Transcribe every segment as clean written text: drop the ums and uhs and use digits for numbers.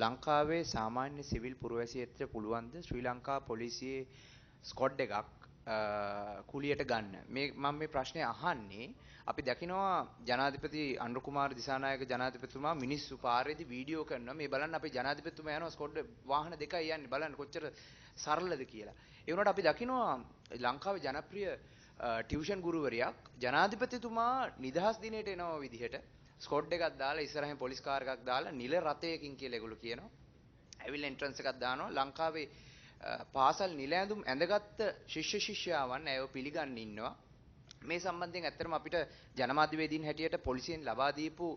ලංකාවේ සාමාන්‍ය සිවිල් පුරවැසියෙක්ට පුළුවන්ද ශ්‍රී ලංකා පොලිසියේ ස්කොඩ් එකක් කුලියට ගන්න? මම මේ ප්‍රශ්නේ අහන්නේ අපි දකිනවා ජනාධිපති අනුර කුමාර දිසානායක ජනාධිපතිතුමා මිනිස්සු පාරේදී වීඩියෝ කරනවා මේ බලන්න අපේ ජනාධිපතිතුමා යනවා ස්කොඩ් වාහන දෙකයි යන්නේ බලන්න කොච්චර සරලද කියලා. ඒ වුණාට අපි දකිනවා ලංකාවේ ජනප්‍රිය ටියුෂන් ගුරුවරියක් ජනාධිපතිතුමා නිදහස් දිනේට එනවා විදිහට ස්කොඩ් එකක් දාලා ඉස්සරහින් පොලිස් කාර් එකක් දාලා නිල රථයකින් කියලා ඒගොල්ලෝ කියනවා. ඇවිල්ලා එන්ට්‍රන්ස් එකක් දානවා. ලංකාවේ පාසල් නිල ඇඳුම් ඇඳගත්ත ශිෂ්‍ය ශිෂ්‍යාවන් ඇයව පිළිගන්න ඉන්නවා. මේ සම්බන්ධයෙන් ඇත්තටම අපිට ජනමාධ්‍යවේදීන් හැටියට පොලිසියෙන් ලබා දීපු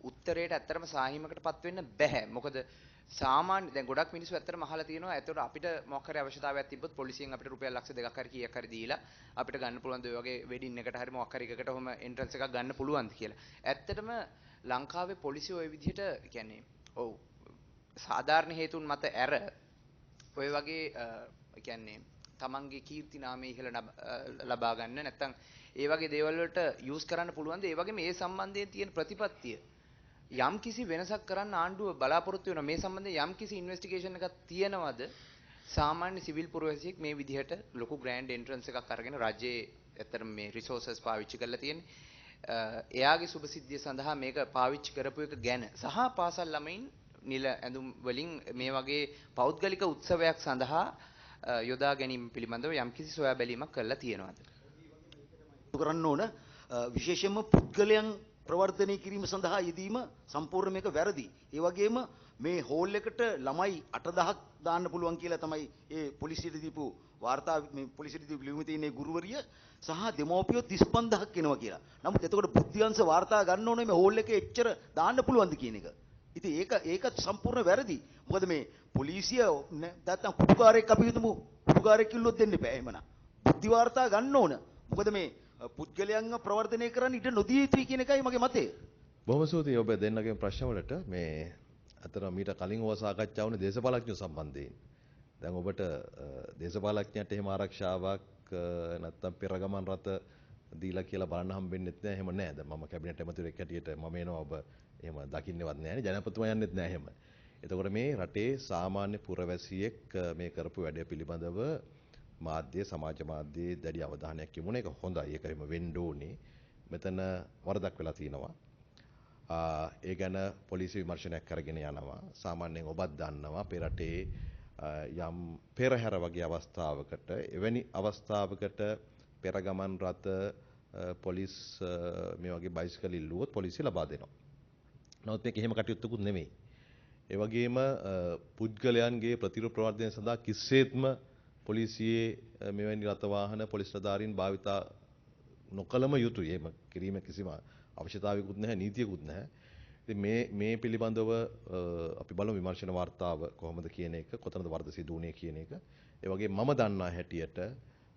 උත්තරයට ඇත්තටම සාහිමකටපත් වෙන්න බෑ. මොකද සාමාන්‍ය දැන් ගොඩක් මිනිස්සු ඇත්තටම අහලා තියෙනවා ඒතකොට අපිට මොකක් හරි අවශ්‍යතාවයක් තිබ්බොත් පොලිසියෙන් අපිට රුපියල් ලක්ෂ 2ක් හරි කීයක් හරි දීලා අපිට ගන්න පුළුවන් ද ඔය වගේ වෙඩින් එකට හරි මොකක් හරි එකකට ඔහම එන්ට්‍රන්ස් එකක් ගන්න පුළුවන්ද කියලා. ඇත්තටම ලංකාවේ පොලිසිය ওই විදිහට කියන්නේ ඔව් සාධාරණ හේතුන් මත ඇර ඔය වගේ කියන්නේ තමන්ගේ කීර්ති නාමය ඉහළ ලබා ගන්න නැත්නම් ඒ වගේ දේවල් වලට යූස් කරන්න පුළුවන්ද? ඒ වගේම මේ සම්බන්ධයෙන් තියෙන ප්‍රතිපත්තිය යම් කිසි වෙනසක් කරන්න ආණ්ඩුව බලාපොරොත්තු වෙනවා. මේ සම්බන්ධයෙන් යම් කිසි ඉන්වෙස්ටිගේෂන් එකක් තියෙනවද? සාමාන්‍ය සිවිල් පුරවැසියෙක් මේ විදිහට ලොකු ග්‍රෑන්ඩ් එන්ට්‍රන්ස් එකක් අරගෙන රජයේ ඇත්තටම මේ රිසෝසස් පාවිච්චි කරලා තියෙන්නේ. එයාගේ සුභසිද්ධිය සඳහා මේක පාවිච්චි කරපු එක ගැන සහ පාසල් ළමයින් නිල ඇඳුම් වලින් මේ වගේ පෞද්ගලික උත්සවයක් සඳහා යොදා ගැනීම පිළිබඳව යම්කිසි සොයා බැලීමක් කරලා තියෙනවද? කරන්න ඕන විශේෂයෙන්ම පුද්ගලයන් ප්‍රවර්ධනය කිරීම සඳහා යෙදීම සම්පූර්ණ මේක වැරදි. ඒ වගේම මේ හෝල් එකට ළමයි 8000ක් දාන්න පුළුවන් කියලා තමයි ඒ පොලිසියට දීපු වාර්තා මේ පොලිසියට දීපු ලියුමේ තියෙන ගුරුවරිය සහ දෙමව්පියෝ 35000ක් එනවා කියලා. නමුත් එතකොට බුද්ධිවංශ වාර්තා ගන්න ඕනේ මේ හෝල් එකේ එච්චර දාන්න පුළුවන්ද කියන එක. ඉතින් ඒක සම්පූර්ණ වැරදි. මොකද මේ පොලිසිය නැත්තම් කුඩුකාරයෙක් අපි හිතමු කුඩුකාරයෙක් කිව්වොත් දෙන්න බෑ එහෙමනම්. බුද්ධි වාර්තා ගන්න ඕන. මොකද මේ පුද්ගලයන්ව ප්‍රවර්ධනය කරන්න ඉඩ නොදිය යුතුයි කියන එකයි මගේ මතය. බොහොම ස්තුතියි ඔබ දෙන්නගේ ප්‍රශ්න වලට. මේ අතන මීට කලින් ඔය සාකච්ඡා වුණේ දේශපාලඥයෝ සම්බන්ධයෙන්. දැන් ඔබට දේශපාලඥයන්ට එහෙම ආරක්ෂාවක් නැත්තම් පෙරගමන් රට දීලා කියලා බලන්න හම්බෙන්නෙත් නෑ. එහෙම නෑ. දැන් මම කැබිනට් ඇමතිවරයෙක් හැටියට මම එනවා ඔබ එහෙම දකින්නවත් නෑනේ. ජනපතිතුමා යන්නෙත් නෑ එහෙම. එතකොට මේ රටේ සාමාන්‍ය පුරවැසියෙක් මේ කරපු වැඩ පිළිබඳව මාධ්‍ය සමාජ මාධ්‍යයේ දැඩි අවධානයක් යොමුන එක හොඳයි. ඒක එහෙම වෙන්න ඕනේ. මෙතන වරදක් වෙලා තියෙනවා. ඒ ගැන පොලිසිය විමර්ශනයක් කරගෙන යනවා. සාමාන්‍යයෙන් ඔබත් දන්නවා අපේ රටේ යම් පෙරහැර වගේ අවස්ථාවකට එවැනි අවස්ථාවකට පෙරගමන් රථ පොලිස් මේ වගේ බයිසිකල් ඉල්ලුවොත් පොලිසිය ලබා දෙනවා. නමුත් මේක එහෙම කටයුත්තකුත් නෙමෙයි. ඒ වගේම පුද්ගලයන්ගේ ප්‍රතිරූප ප්‍රවර්ධනය සඳහා කිසිසේත්ම පොලිසියේ මෙවැනි රථ වාහන පොලිස් නිලධාරීන් භාවිතා නොකළම යුතුයි. එහෙම කිරීම කිසිම අවශ්‍යතාවයකුත් නැහැ, නීතියකුත් නැහැ. ඉතින් මේ පිළිබඳව අපි බලමු විමර්ශන වාර්තාව කොහොමද කියන එක, කොතනද වරද සිදු වුනේ කියන එක. ඒ වගේ මම දන්නා හැටියට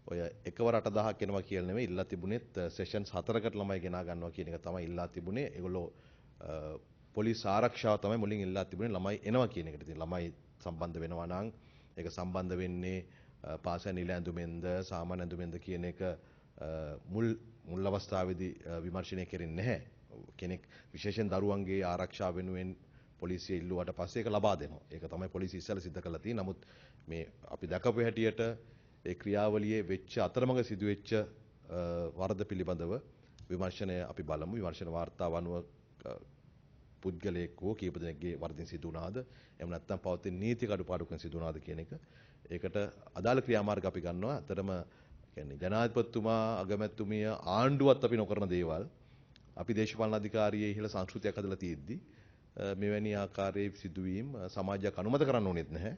ඔය එකවර 8000ක් එනවා කියලා නෙමෙයි ඉල්ලා තිබුණෙත් සෙෂන්ස් 4කට ළමයි ගෙනා ගන්නවා කියන එක තමයි ඉල්ලා තිබුණේ. ඒගොල්ලෝ පොලිස් ආරක්ෂාව තමයි මුලින් ඉල්ලා තිබුණේ ළමයි එනවා කියන එකට. ඉතින් ළමයි සම්බන්ධ වෙනවා නම් ඒක සම්බන්ධ වෙන්නේ පාසල් නිල ඇඳුමෙන්ද සාමාන්‍ය ඇඳුමෙන්ද කියන එක මුල් අවස්ථාවේදී විමර්ශනය කෙරෙන්නේ නැහැ. කෙනෙක් විශේෂයෙන් දරුවන්ගේ ආරක්ෂාව වෙනුවෙන් පොලිසිය ඉල්ලුවාට පස්සේ ඒක ලබා දෙනවා. ඒක තමයි පොලිසිය ඉස්සෙල්ලා සිද්ධ කරලා තියෙන්නේ. නමුත් මේ අපි දැකපු හැටියට ඒ ක්‍රියාවලියේ වෙච්ච අතරමඟ සිදුවෙච්ච වරද පිළිබඳව විමර්ශනය අපි බලමු. විමර්ශන වාර්තාව අනුව පුද්ගලයෙක් හෝ කීප දෙනෙක්ගේ වරදින් සිදු වුණාද එහෙම නැත්නම් පවතින නීති කඩුපාඩුකම් සිදු වුණාද කියන එක. ඒකට අදාළ ක්‍රියාමාර්ග අපි ගන්නවා. අතරම කියන්නේ ජනාධිපතිතුමා අගමැතිතුමිය ආණ්ඩුවත් අපි නොකරන දේවල් අපි දේශපාලන අධිකාරියේ ඉහළ සංස්කෘතියක් හදලා තියෙද්දි මෙවැනි ආකාරයේ සිදුවීම් සමාජයක් අනුමත කරන්න ඕනෙත් නැහැ.